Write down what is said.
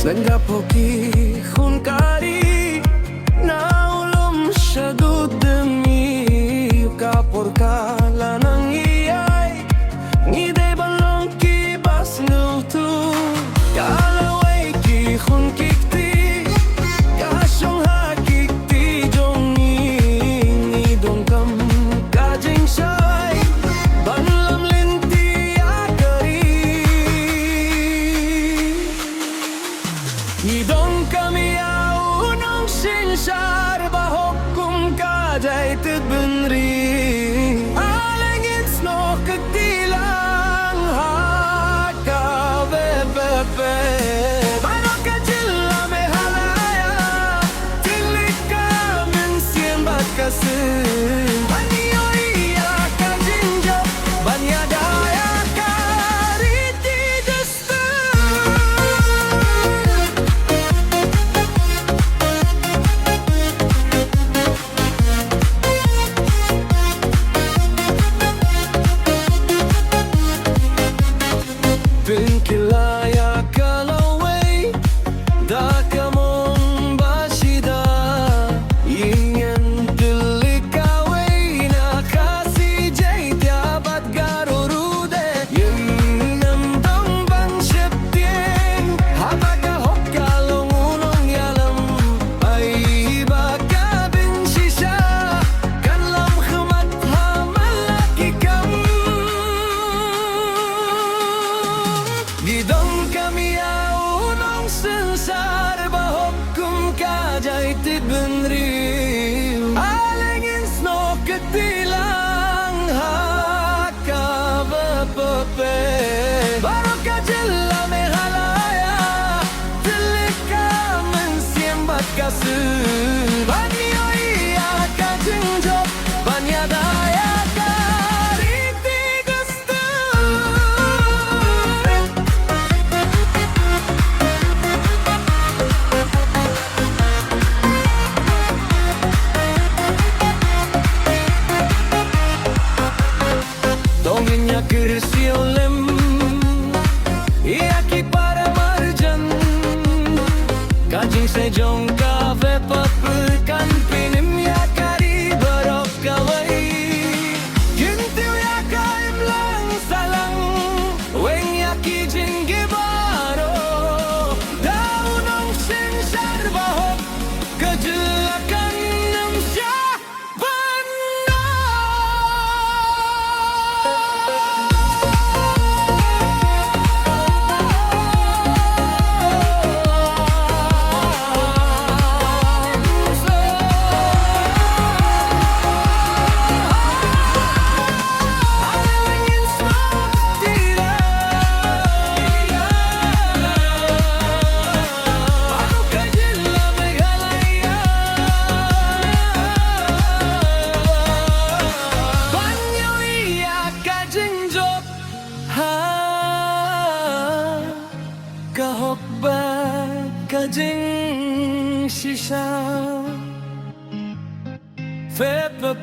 Lengapoki hunkari naulum syadudemi kapurka lanang iyai ngide balong kibas nutu kalawai ki hunkikti kasyong hakikti jongi ni donkam ka Jingshynshar banlam linti akari ni donkam iau nong Jingshynshar bahok kum ka jai tit benri alengin sno ketilang Haka bebe barok jilla me halaya tilika men siem bat kasih banyo iaka jinjo banyadaya kariti dusta Pinkilaya kalaway dakamong basida ingen delikaway na Khasi jay tiabat garurude yung dong bang septien habaka hokkalong unong yalam ay baka binsisya kanlam khamat hamalaki kam Gidong kami unong Jingshynshar bahok kum ka jai tit benri alengin sno ketilang Haka bepe barok jilla me halaya tilika men siem bat kasih banyo iaka jinjo banyadaya kariti gusta Dongenya kirsiolem iaki para marjan kajing sejong kave papurkan pinim yakari barok kawai gintiu yakaim lang salang weng yaki jinggibaro daunong Jingshynshar bahok kejelakan nem kahok ba ka Jingshynshar fe pe